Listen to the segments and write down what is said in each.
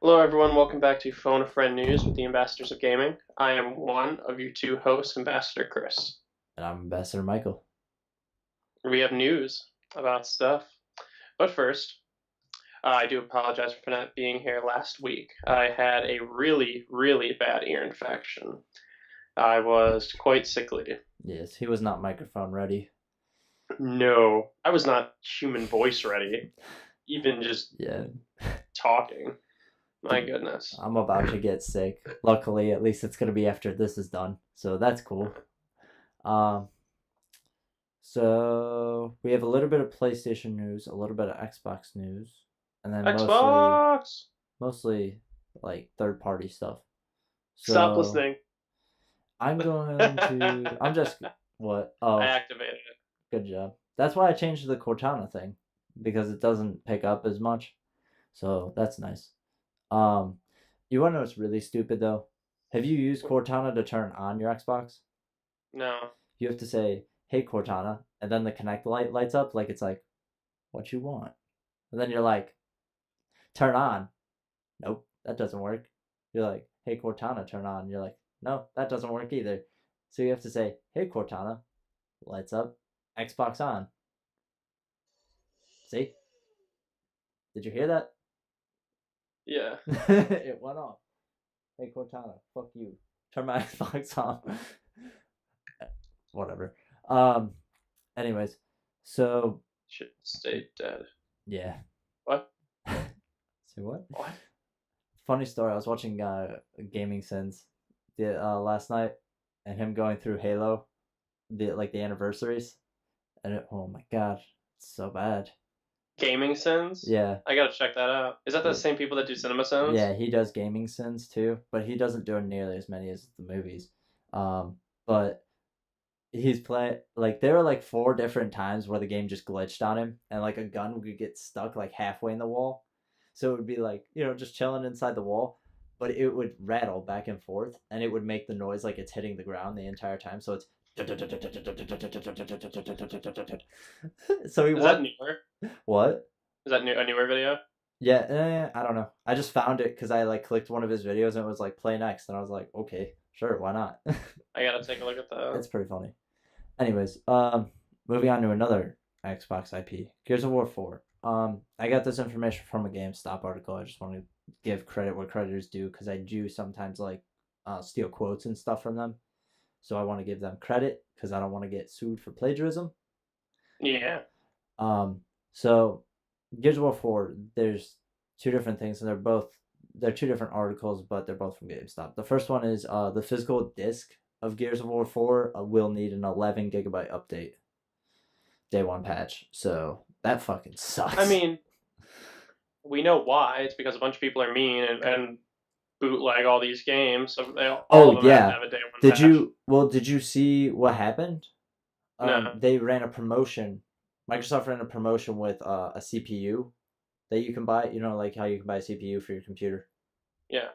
Hello, everyone. Welcome back to Phone a Friend News with the Ambassadors of Gaming. I am one of your two hosts, Ambassador Chris. And I'm Ambassador Michael. We have news about stuff. But first, I do apologize for not being here last week. I had a really, really bad ear infection. I was quite sickly. Yes, he was not microphone ready. No, I was not human voice ready, even just Yeah, talking. My dude, goodness. I'm about to get sick. Luckily, at least it's gonna be after this is done, so that's cool. Um, so we have a little bit of PlayStation news, a little bit of Xbox news, and then Xbox! mostly like third party stuff. Stop So listening. I'm just what? I Oh, activated it. good job. That's why I changed the Cortana thing because it doesn't pick up as much. So that's nice. Um, you want to know what's really stupid though? Have you used Cortana to turn on your Xbox? No. You have to say, "Hey Cortana," and then the Connect light lights up like it's like, "What you want?" And then you're like, "Turn on." Nope, that doesn't work. You're like, "Hey Cortana, turn on." You're like, "No, that doesn't work either." So you have to say, "Hey Cortana," lights up, Xbox on. See? Did you hear that? Yeah. It went off. Hey Cortana, fuck you. Turn my Xbox on. Whatever. Um. Anyways, so Should stay dead. yeah. What? See what? What? Funny story. I was watching Gaming Sins last night, and him going through Halo, the anniversaries, and oh my god, it's so bad. Gaming Sins? Yeah, I gotta check that out. Is that the yeah, same people that do Cinema Sins? yeah. He does Gaming Sins too, but he doesn't do nearly as many as the movies. But he's playing like there were like four different times where the game just glitched on him, and like a gun would get stuck like halfway in the wall, so it would be like just chilling inside the wall, but it would rattle back and forth, and it would make the noise like it's hitting the ground the entire time. So it's so he Is that walked. newer? What? Is that a newer video? Yeah, I don't know. I just found it because I like clicked one of his videos and it was like play next, and I was like, okay, sure, why not? I gotta take a look at that. It's pretty funny. Anyways, moving on to another Xbox IP, Gears of War 4. I got this information from a GameStop article. I just want to give credit where credit is due because I do sometimes like steal quotes and stuff from them. So I want to give them credit because I don't want to get sued for plagiarism. Yeah. Um, so Gears of War 4, there's two different things, and they're two different articles, but they're both from GameStop. The first one is the physical disc of Gears of War 4 will need an 11 gigabyte update day one patch. So that fucking I sucks. mean, we know why. It's because a bunch of people are mean and bootleg all these games, so all of Oh them have to yeah. have a day one Did patch. you did you see what happened? No. They ran a promotion. Microsoft ran a promotion with a CPU that you can buy, like how you can buy a CPU for your computer. Yeah.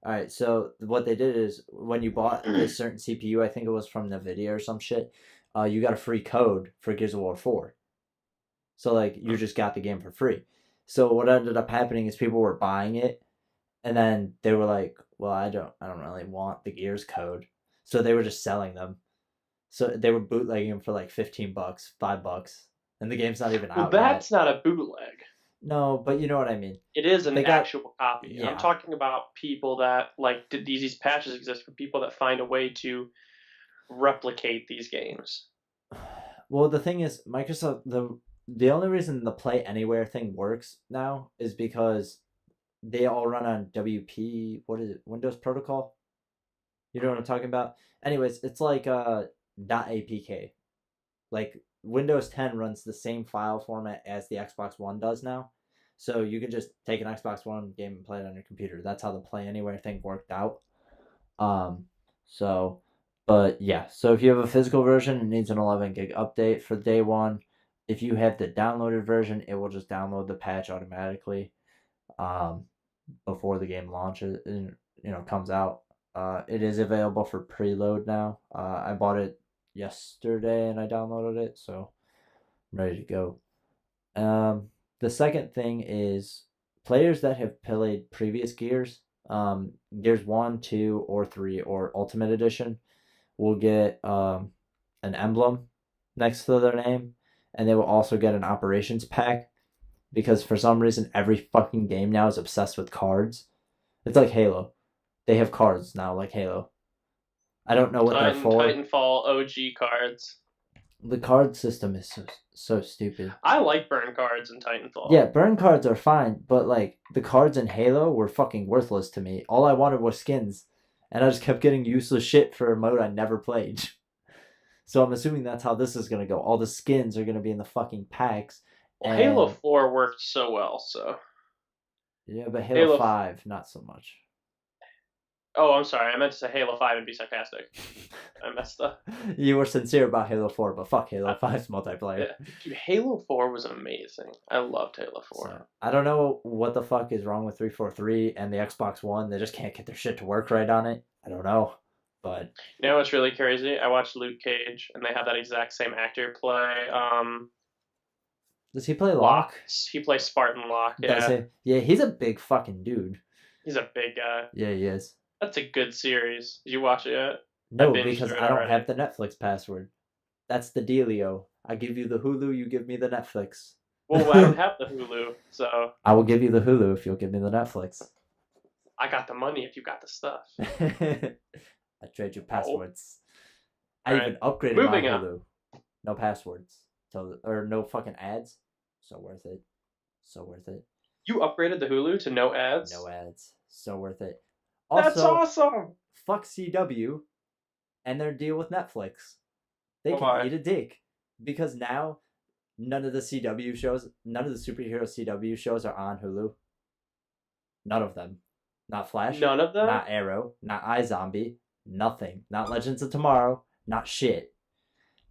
All right, so what they did is when you bought this certain CPU, I think it was from Nvidia or some shit, you got a free code for Gears of War 4. So like you just got the game for free. So what ended up happening is people were buying it, and then they were like, "Well, I don't really want the Gears code," so they were just selling them. So they were bootlegging them for like $15, $5, and the game's not even Well, out yet. that's not a bootleg. No, but you know what I mean. It is an They got actual copy. I'm yeah. talking about people that like did these patches exist for people that find a way to replicate these games. Well, the thing is, Microsoft the only reason the Play Anywhere thing works now is because they all run on WP. What is it? Windows Protocol. You know what I'm talking about? Anyways, it's like .apk. Like Windows 10 runs the same file format as the Xbox One does now. So you can just take an Xbox One game and play it on your computer. That's how the Play Anywhere thing worked out. Um, so, but yeah, so if you have a physical version, it needs an 11 gig update for day one. If you have the downloaded version, it will just download the patch automatically um, before the game launches and comes out. It is available for preload now. I bought it yesterday and I downloaded it, so I'm ready to go. The second thing is players that have played previous Gears, Gears 1, 2, or 3, or Ultimate Edition, will get an emblem next to their name, and they will also get an operations pack because for some reason every fucking game now is obsessed with cards. It's like Halo. They have cards now, like Halo. I don't know what they're for. Titanfall OG cards. The card system is so stupid. I like burn cards in Titanfall. Yeah, burn cards are fine, but like the cards in Halo were fucking worthless to me. All I wanted was skins, and I just kept getting useless shit for a mode I never played. So I'm assuming that's how this is gonna go. All the skins are gonna be in the fucking packs. Well, And Halo 4 worked so well, so. yeah, but Halo 5 not so much. Oh, I'm sorry. I meant to say Halo 5 and be sarcastic. I messed up. You were sincere about Halo 4, but fuck Halo 5's multiplayer. Yeah. Dude, Halo 4 was amazing. I loved Halo 4. So, I don't know what the fuck is wrong with 343 and the Xbox One. They just can't get their shit to work right on it. I don't know. But you know what's really crazy? I watched Luke Cage, and they have that exact same actor play. Does he play Locke? He plays Spartan Locke. Yeah. Does he? Yeah, he's a big fucking dude. He's a big guy. Yeah, he is. That's a good series. Did you watch it yet? No, because I don't have the Netflix password. That's the dealio. I give you the Hulu, you give me the Netflix. Well, I don't have the Hulu, so. I will give you the Hulu if you'll give me the Netflix. I got the money if you got the stuff. I trade you passwords. I All even upgraded my Hulu. No passwords. Or no fucking ads. So worth it. So worth it. You upgraded the Hulu to no ads? No ads. So worth it. Also, that's awesome! Fuck CW and their deal with Netflix. They can eat a dick. Because now, none of the CW shows, none of the superhero CW shows are on Hulu. None of them. Not Flash. None of them? Not Arrow. Not iZombie. Nothing. Not Legends of Tomorrow. Not shit.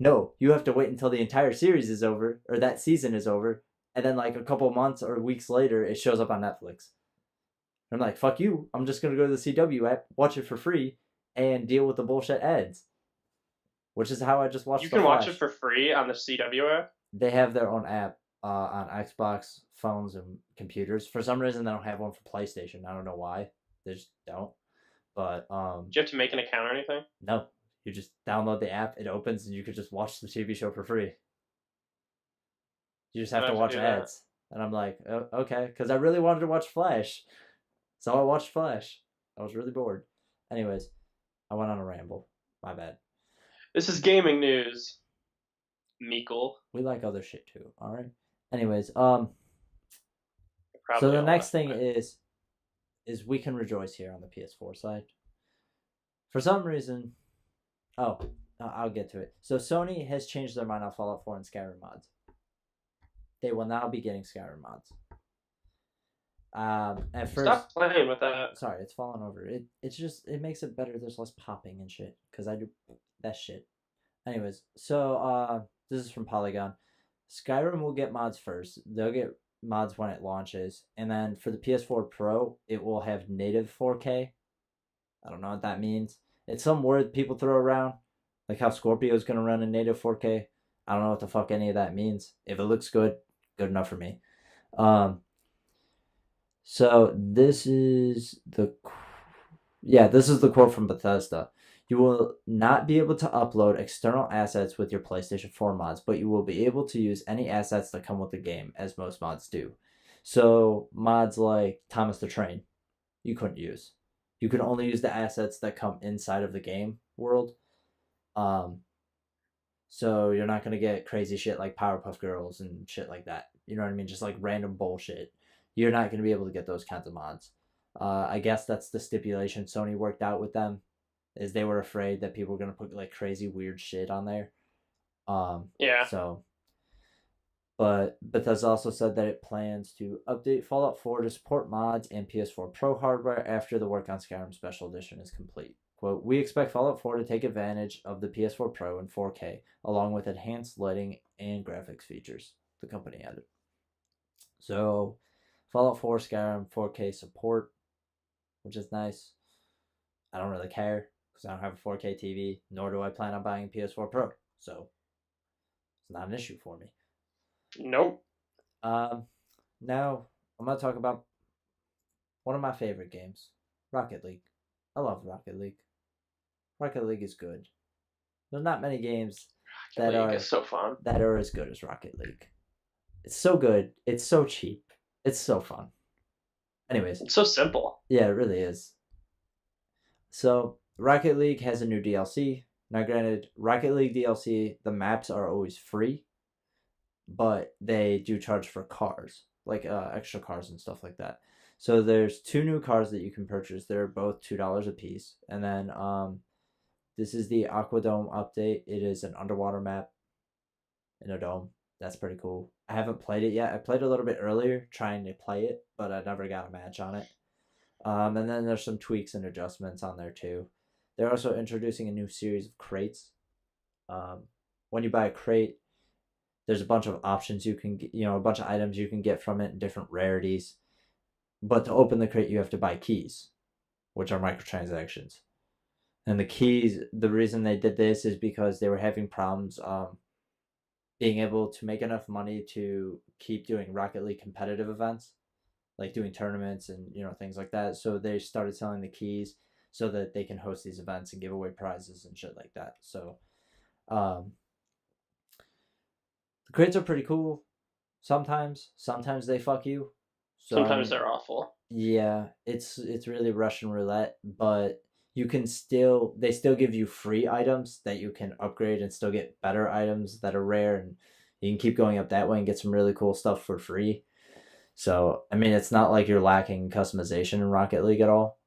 No, you have to wait until the entire series is over, or that season is over, and then like a couple months or weeks later, it shows up on Netflix. I'm like, fuck you. I'm just going to go to the CW app, watch it for free, and deal with the bullshit ads. Which is how I just watched. You can watch it for free on the CW app? They have their own app on Xbox phones and computers. For some reason, they don't have one for PlayStation. I don't know why. They just don't. But do you have to make an account or anything? No. You just download the app, it opens, and you could just watch the TV show for free. You just have to watch ads. And I'm like, oh, okay, because I really wanted to watch Flash. So I watched Flash. I was really bored. Anyways, I went on a ramble. My bad. This is gaming news. Meekle. We like other shit too, alright? Anyways, so the next thing is we can rejoice here on the PS4 side. For some reason, I'll get to it. So Sony has changed their mind on Fallout 4 and Skyrim mods. They will now be getting Skyrim mods. At first, stop playing with that. Sorry, it's falling over. It makes it better. There's less popping and shit because I do that shit. Anyways, so this is from Polygon. Skyrim will get mods first. They'll get mods when it launches, and then for the PS4 Pro, it will have native 4K. I don't know what that means. It's some word people throw around, like how Scorpio is gonna run in native 4K. I don't know what the fuck any of that means. If it looks good, good enough for me. So this is the quote from Bethesda. You will not be able to upload external assets with your PlayStation 4 mods, but you will be able to use any assets that come with the game, as most mods do. So mods like Thomas the Train, you couldn't use. You can only use the assets that come inside of the game world. So you're not going to get crazy shit like Powerpuff Girls and shit like that. You know what I mean? Just like random bullshit. You're not going to be able to get those kinds of mods. I guess that's the stipulation Sony worked out with them, is they were afraid that people were going to put like crazy weird shit on there. Yeah. So, but Bethesda also said that it plans to update Fallout 4 to support mods and PS4 Pro hardware after the work on Skyrim Special Edition is complete. Quote, we expect Fallout 4 to take advantage of the PS4 Pro in 4K, along with enhanced lighting and graphics features, the company added. So, Fallout 4 Skyrim 4K support, which is nice. I don't really care, because I don't have a 4K TV, nor do I plan on buying a PS4 Pro, so it's not an issue for me. Nope. Now, I'm going to talk about One of my favorite games, Rocket League. I love Rocket League. Rocket League is good. There's not many games Rocket that League is are so fun. as good as Rocket League. It's so good. It's so cheap. It's so fun. Anyways, It's so simple. yeah, it really is. So Rocket League has a new DLC. Now, granted, Rocket League DLC, the maps are always free, but they do charge for cars, like extra cars and stuff like that. So there's two new cars that you can purchase. They're both $2 a piece, and then this is the Aquadome update. It is an underwater map in a dome. That's pretty cool. I haven't played it yet. I played a little bit earlier trying to play it, but I never got a match on it. And then there's some tweaks and adjustments on there too. They're also introducing a new series of crates. When you buy a crate, there's a bunch of options you can get, a bunch of items you can get from it in different rarities. But to open the crate, you have to buy keys, which are microtransactions. And the keys, the reason they did this is because they were having problems being able to make enough money to keep doing Rocket League competitive events, like doing tournaments and things like that. So they started selling the keys so that they can host these events and give away prizes and shit like that. So the crates are pretty cool. Sometimes they fuck you. So Sometimes they're awful. Yeah, it's really Russian roulette, but they still give you free items that you can upgrade and still get better items that are rare, and you can keep going up that way and get some really cool stuff for free. So I mean, it's not like you're lacking customization in Rocket League at all,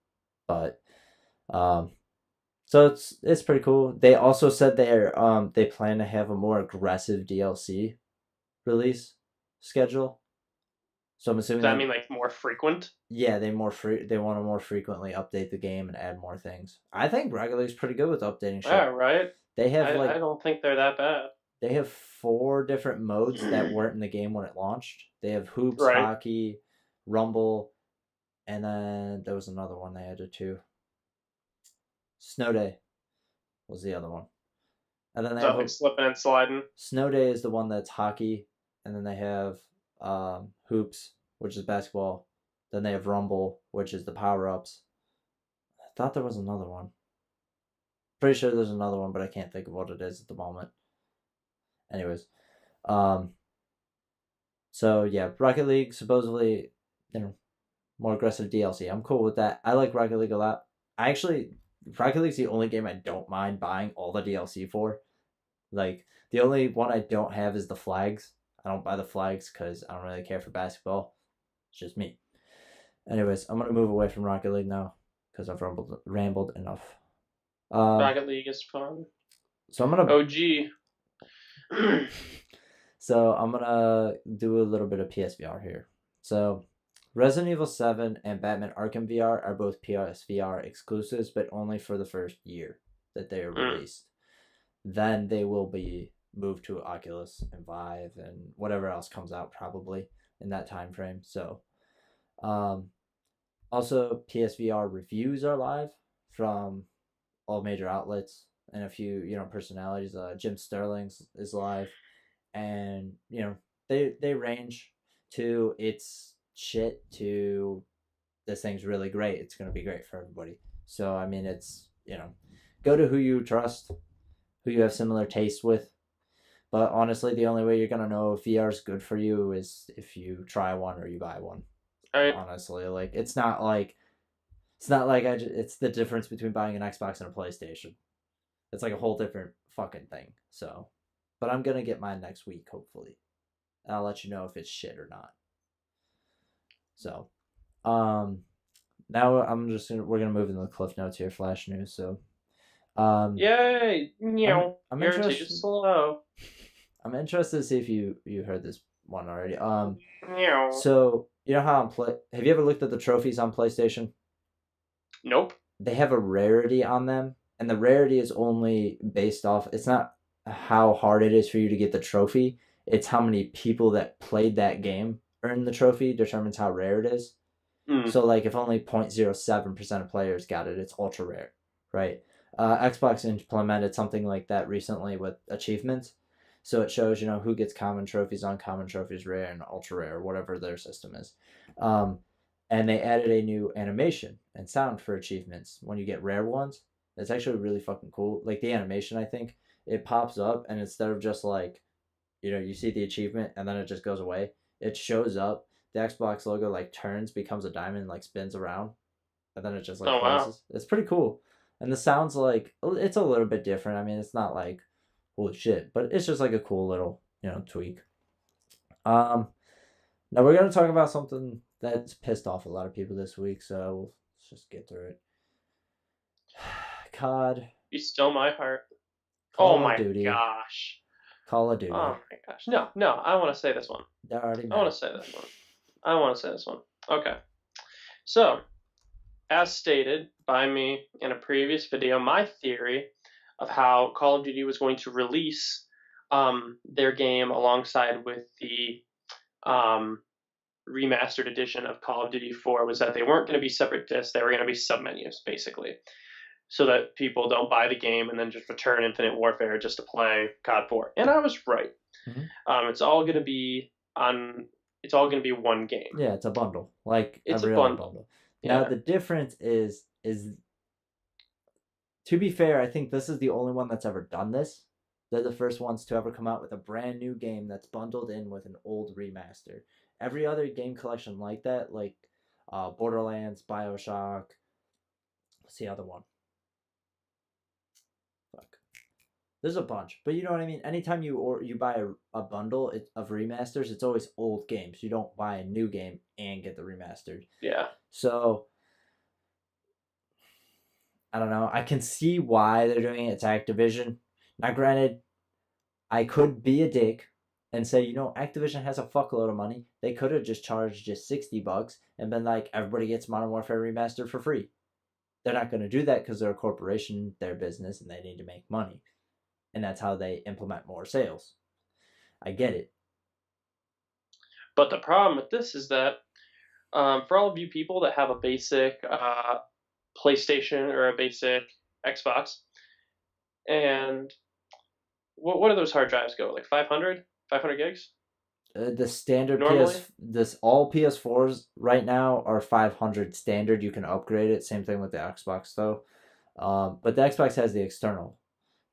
but so it's pretty cool. They also said they plan to have a more aggressive DLC release schedule. So I'm assuming Does that mean like more frequent? yeah, they want to more frequently update the game and add more things. I think Rocket League's pretty good with updating shit. Yeah, right. They have I don't think they're that bad. they have 4 different modes that weren't in the game when it launched. They have hoops, Right. hockey, rumble, and then there was another one they added too. Snow Day was the other one. And then they have Like slipping and sliding. Snow Day is the one that's hockey, and then they have hoops, which is basketball. Then they have rumble, which is the power ups. I thought there was another one. Pretty sure there's another one, but I can't think of what it is at the moment. Anyways, so yeah, Rocket League supposedly, more aggressive DLC. I'm cool with that. I like Rocket League a lot. Rocket League's the only game I don't mind buying all the DLC for. Like, the only one I don't have is the flags. I don't buy the flags because I don't really care for basketball. It's just me. Anyways, I'm gonna move away from Rocket League now because I've rambled enough. Rocket League is fun. So I'm gonna OG. So I'm gonna do a little bit of PSVR here. So Resident Evil 7 and Batman Arkham VR are both PSVR exclusives, but only for the first year that they are released. Then they will be moved to Oculus and Vive and whatever else comes out probably in that time frame. So also PSVR reviews are live from all major outlets and a few personalities. Jim Sterling's is live, and they range to it's shit to this thing's really great. It's gonna be great for everybody. So I mean, it's go to who you trust, who you have similar tastes with. But honestly, the only way you're gonna know if VR is good for you is if you try one or you buy one. Right. Honestly, like it's not like it's the difference between buying an Xbox and a PlayStation. It's like a whole different fucking thing. So, but I'm gonna get mine next week, hopefully. And I'll let you know if it's shit or not. So, now we're gonna move into the cliff notes here, flash news. So, yay! I'm Heritage is slow. I'm interested to see if you heard this one already. Meow. So you know how have you ever looked at the trophies on PlayStation? Nope. They have a rarity on them, and the rarity is only based off. It's not how hard it is for you to get the trophy. It's how many people that played that game earn the trophy determines how rare it is. So like if only 0.07% of players got it, it's ultra rare, right? Xbox implemented something like that recently with achievements. So it shows, who gets common trophies, uncommon trophies, rare, and ultra rare, whatever their system is. and they added a new animation and sound for achievements when you get rare ones. It's actually really fucking cool. Like the animation, I think it pops up, and instead of just like, you see the achievement and then it just goes away, it shows up. The Xbox logo like turns, becomes a diamond, like spins around, and then it just like Oh wow. closes. It's pretty cool, and the sounds like it's a little bit different. I mean, it's not like holy shit, but it's just like a cool little tweak. Um, Now we're gonna talk about something that's pissed off a lot of people this week, so let's just get through it. COD, You stole my heart. Oh Call of my Duty, gosh. Call of Oh Duty. my gosh. No, no, I want to say this one. They're already I want mad. to say this one. I want to say this one. Okay. So, as stated by me in a previous video, my theory of how Call of Duty was going to release their game alongside with the um, remastered edition of Call of Duty 4 was that they weren't going to be separate discs, they were going to be submenus, basically. So that people don't buy the game and then just return Infinite Warfare just to play COD 4. And I was right. Mm-hmm. It's all going to be on. It's all going to be one game. Yeah, it's a bundle, like It's a every other bundle. bundle. Now Yeah. the difference is to be fair, I think this is the only one that's ever done this. They're the first ones to ever come out with a brand new game that's bundled in with an old remaster. Every other game collection like that, like Borderlands, Bioshock, what's the other one? Fuck. There's a bunch, but you know what I mean. Anytime you buy a bundle of remasters, it's always old games. You don't buy a new game and get the remastered. Yeah. So I don't know. I can see why they're doing it. It's Activision. Now, granted, I could be a dick and say, Activision has a fuckload of money. They could have just charged just $60 and been like, everybody gets Modern Warfare Remastered for free. They're not going to do that because they're a corporation, their business, and they need to make money. And that's how they implement more sales. I get it. But the problem with this is that for all of you people that have a basic PlayStation or a basic Xbox, and what do those hard drives go? Like 500 gigs The standard normally? all PS4s right now are 500 standard. You can upgrade it. Same thing with the Xbox though. But the Xbox has the external.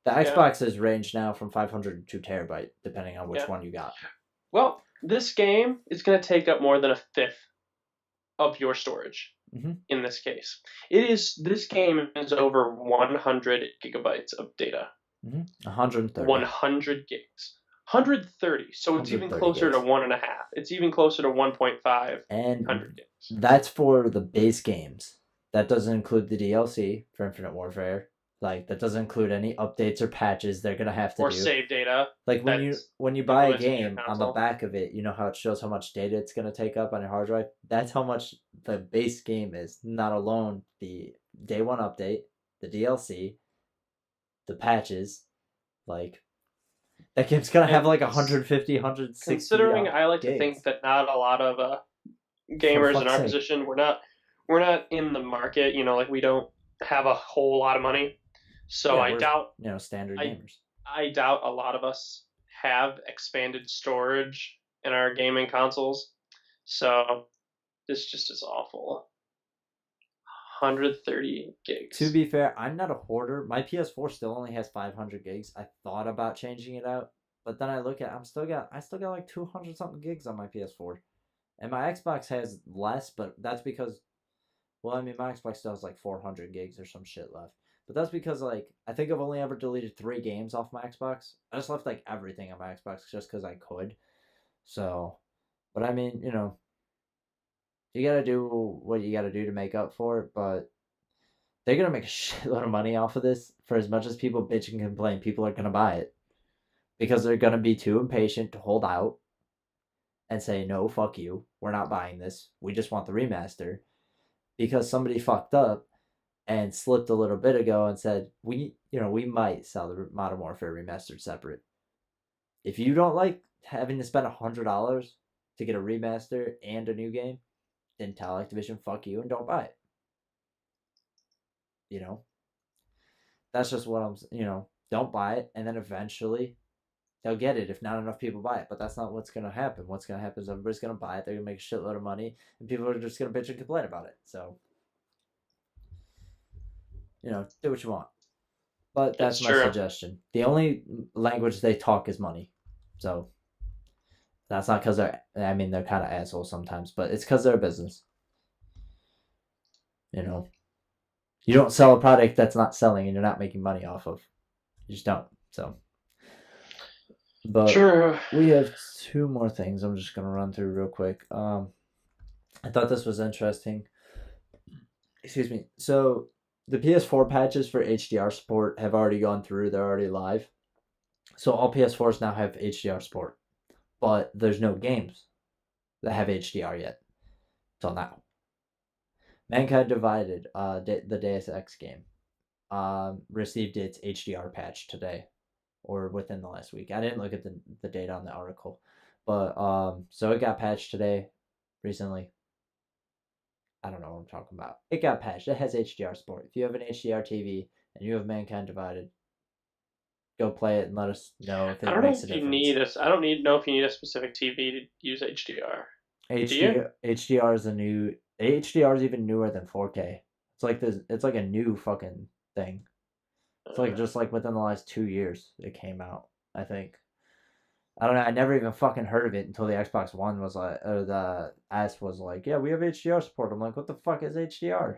The Yeah. Xboxes range now from 500 to 2 terabyte, depending on which Yeah. one you got. Well, this game is going to take up more than a fifth of your storage Mm-hmm. in this case. This game is over 100 gigabytes of data. Mm-hmm. 130. 100 gigs. 130. So it's even 130 closer to gigs. 1.5. It's even closer to 1.5 And 100 gigs. that's for the base games. That doesn't include the DLC for Infinite Warfare. Like that doesn't include any updates or patches they're gonna have to Or do. save data. Like That's when you buy a implemented in your game on the console. back of it, you know how it shows how much data it's gonna take up on your hard drive. That's how much the base game is. Not alone the day one update, the DLC, the patches. Like that game's gonna have And like 150, 160 considering I like to gigs. think that not a lot of For gamers in fuck's our sake. position, we're not in the market, like we don't have a whole lot of money. So Yeah, I we're doubt standard I gamers. I doubt a lot of us have expanded storage in our gaming consoles. So this just is awful. 130 gigs. To be fair, I'm not a hoarder. My PS4 still only has 500 gigs. I thought about changing it out, but then I look at I still got like 200 something gigs on my PS4. And my Xbox has less, but that's because well, I mean my Xbox still has like 400 gigs or some shit left. But that's because like I think I've only ever deleted 3 games off my Xbox. I just left like everything on my Xbox just cuz I could. So, but I mean, you got to do what you got to do to make up for it, but they're gonna make a shitload of money off of this. For as much as people bitch and complain, people are gonna buy it because they're gonna be too impatient to hold out and say no, fuck you, we're not buying this. We just want the remaster because somebody fucked up and slipped a little bit ago and said we might sell the Modern Warfare remastered separate. If you don't like having to spend $100 to get a remaster and a new game, then tell Activision fuck you and don't buy it. That's just what I'm. Don't buy it, and then eventually, they'll get it if not enough people buy it. But that's not what's gonna happen. What's gonna happen is everybody's gonna buy it. They're gonna make a shitload of money, and people are just gonna bitch and complain about it. So, do what you want. But It's that's my true. suggestion. The only language they talk is money. So that's not because they're kind of assholes sometimes, but it's because they're a business. You don't sell a product that's not selling and you're not making money off of. You just don't. So, but True. we have two more things I'm just gonna run through real quick. I thought this was interesting. Excuse me. So the PS4 patches for HDR support have already gone through. They're already live. So all PS4s now have HDR support, but there's no games that have HDR yet till now. Mankind Divided, the Deus Ex game, received its HDR patch today, or within the last week. I didn't look at the date on the article, but so it got patched today, recently. I don't know what I'm talking about. It got patched. It has HDR support. If you have an HDR TV and you have Mankind Divided, go play it and let us know if I it don't know makes a if you difference. need a. I don't need know if you need a specific TV to use HDR. Do you? HDR is a new. HDR is even newer than 4K. It's like this. It's like a new fucking thing. It's like just like within the last 2 years it came out. I think. I don't know. I never even fucking heard of it until the Xbox One was like, or the S was like, yeah, we have HDR support. I'm like, what the fuck is HDR?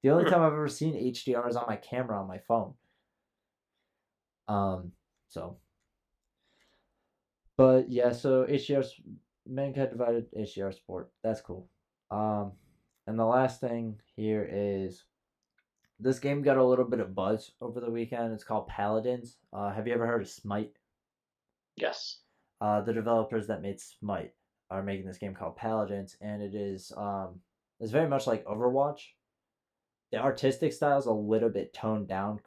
The only time I've ever seen HDR is on my camera on my phone. Um, so, but yeah, so HDR, Mankind Divided HDR support. That's cool. Um, and the last thing here is this game got a little bit of buzz over the weekend. It's called Paladins. Have you ever heard of Smite? Yes. The developers that made Smite are making this game called Paladins, and it's very much like Overwatch. The artistic style is a little bit toned down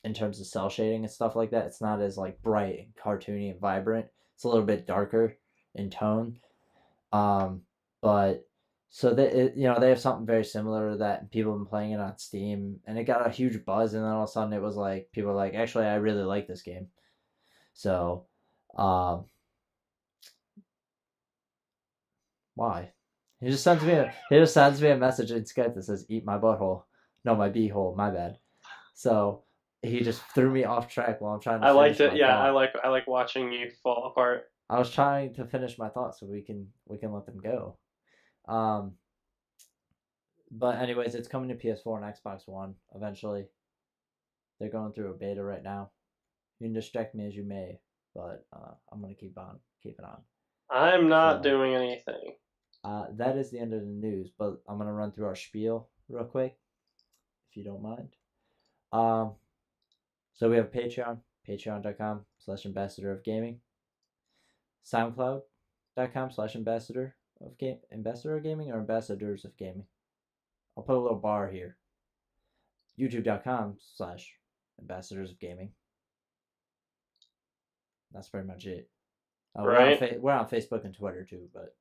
in terms of cell shading and stuff like that. It's not as like bright and cartoony and vibrant. It's a little bit darker in tone. Um, but so they have something very similar to that. And people have been playing it on Steam, and it got a huge buzz. And then all of a sudden, it was like people were like, actually, I really like this game. So, um, why? He just sends me a message in Skype that says "Eat my butthole." No, my beehole. My bad. So he just threw me off track while I'm trying to I liked finish it. my Yeah, thought. I like watching you fall apart. I was trying to finish my thought so we can let them go. Um, but anyways, it's coming to PS4 and Xbox One eventually. They're going through a beta right now. You can distract me as you may, but I'm gonna keep it on. I'm not So doing anything. that is the end of the news. But I'm gonna run through our spiel real quick, if you don't mind. Um, so we have Patreon, patreon.com/ambassador of gaming, SoundCloud.com/ambassador of ambassador of gaming or ambassadors of gaming. I'll put a little bar here. YouTube.com/ambassadors of gaming. That's pretty much it. Right? We're on Facebook and Twitter too, but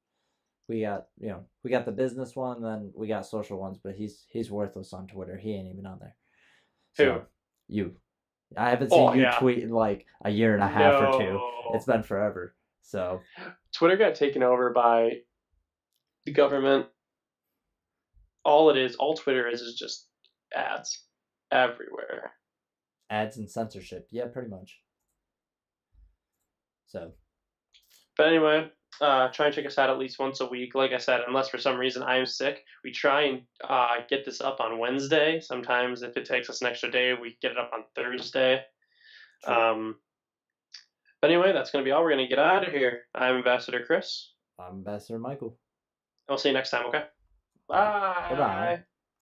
we got the business one, then we got social ones, but he's worthless on Twitter. He ain't even on there. Who? So you, I haven't seen Oh you yeah. tweet in like a year and a half or two. It's No. been forever. So Twitter got taken over by the government. All Twitter is just ads everywhere. ads and censorship, yeah, pretty much. So But anyway, try and check us out at least once a week. Like I said, unless for some reason I'm sick, we try and get this up on Wednesday. Sometimes if it takes us an extra day, we get it up on Thursday. true. Um, but anyway, that's going to be all. We're going to get out of here. I'm Ambassador Chris. I'm Ambassador Michael. I'll see you next time, okay? Okay. Bye bye. Bye.